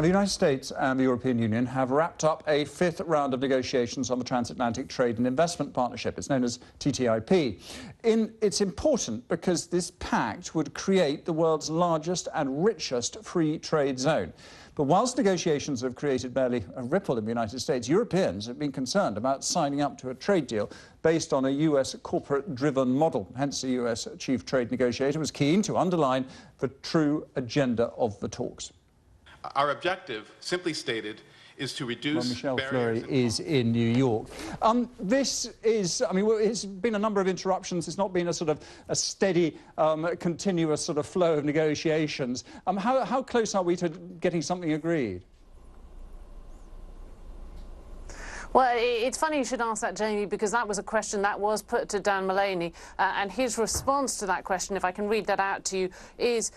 Now, the United States and the European Union have wrapped up a fifth round of negotiations on the Transatlantic Trade and Investment Partnership. It's known as TTIP. It's important because this pact would create the world's largest and richest free trade zone. But whilst negotiations have created barely a ripple in the United States, Europeans have been concerned about signing up to a trade deal based on a US corporate-driven model. Hence, the US chief trade negotiator was keen to underline the true agenda of the talks. Our objective, simply stated, is to reduce Fleury is in New York. This is, I mean, it's been a number of interruptions. It's not been a sort of a steady, continuous sort of flow of negotiations. How close are we to getting something agreed? Well, it's funny you should ask that, Jamie, because that was a question that was put to Dan Mullaney, and his response to that question, if I can read that out to you, is,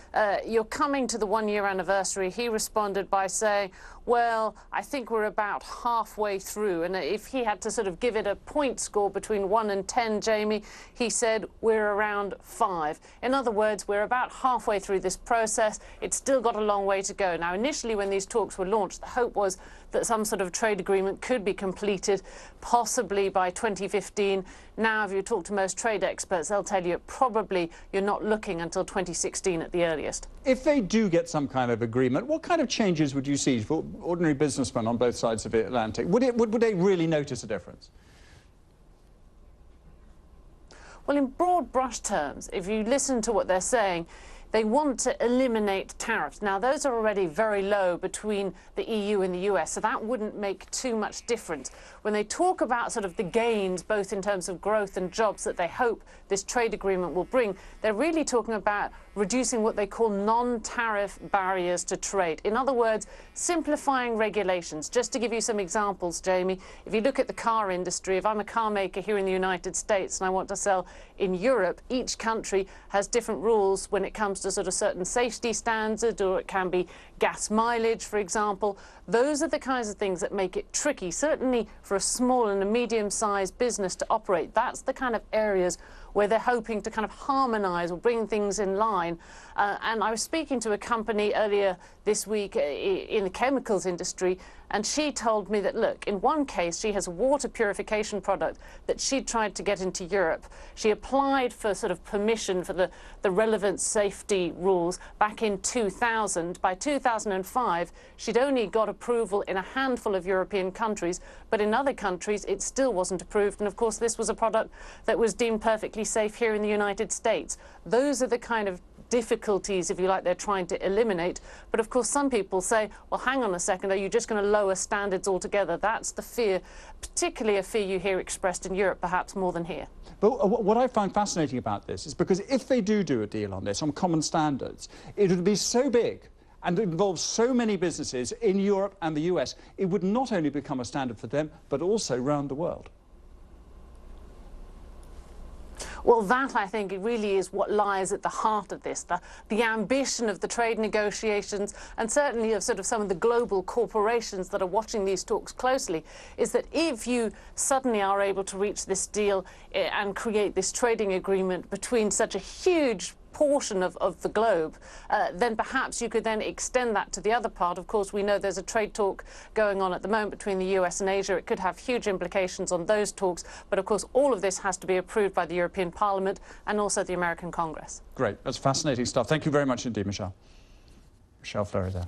you're coming to the one-year anniversary. He responded by saying, well, I think we're about halfway through. And if he had to sort of give it a point score between 1 and 10, Jamie, he said we're around 5. In other words, we're about halfway through this process. It's still got a long way to go. Now, initially, when these talks were launched, the hope was that some sort of trade agreement could be completed, possibly by 2015. Now, if you talk to most trade experts, they'll tell you probably you're not looking until 2016 at the earliest. If they do get some kind of agreement, what kind of changes would you see for ordinary businessmen on both sides of the Atlantic? Would they really notice a difference? Well, in broad brush terms, if you listen to what they're saying, they want to eliminate tariffs. Now, those are already very low between the EU and the US, so that wouldn't make too much difference. When they talk about sort of the gains, both in terms of growth and jobs that they hope this trade agreement will bring, they're really talking about reducing what they call non-tariff barriers to trade. In other words, simplifying regulations. Just to give you some examples, Jamie, if you look at the car industry, if I'm a car maker here in the United States and I want to sell in Europe, each country has different rules when it comes to sort of certain safety standards, or it can be gas mileage, for example. Those are the kinds of things that make it tricky, certainly for a small and a medium-sized business to operate. That's the kind of areas where they're hoping to kind of harmonise or bring things in line. And I was speaking to a company earlier this week in the chemicals industry, and she told me that, look, in one case, she has a water purification product that she tried to get into Europe. She applied for sort of permission for the relevant safety rules back in 2000. By 2005, she'd only got approval in a handful of European countries, but in other countries, it still wasn't approved. And of course, this was a product that was deemed perfectly safe here in the United States. Those are the kind of difficulties, if you like, they're trying to eliminate. But of course, some people say, well, hang on a second, are you just going to lower standards altogether? That's the fear, particularly a fear you hear expressed in Europe, perhaps more than here. But what I find fascinating about this is because if they do a deal on this, on common standards, it would be so big and involve so many businesses in Europe and the US, it would not only become a standard for them, but also around the world. Well, that, I think, it really is what lies at the heart of this, the ambition of the trade negotiations, and certainly of sort of some of the global corporations that are watching these talks closely, is that if you suddenly are able to reach this deal and create this trading agreement between such a huge portion of the globe, then perhaps you could then extend that to the other part. Of course, we know there's a trade talk going on at the moment between the US and Asia. It could have huge implications on those talks, but of course all of this has to be approved by the European Parliament and also the American Congress. Great, that's fascinating stuff. Thank you very much indeed, Michelle. Michelle Fleury there.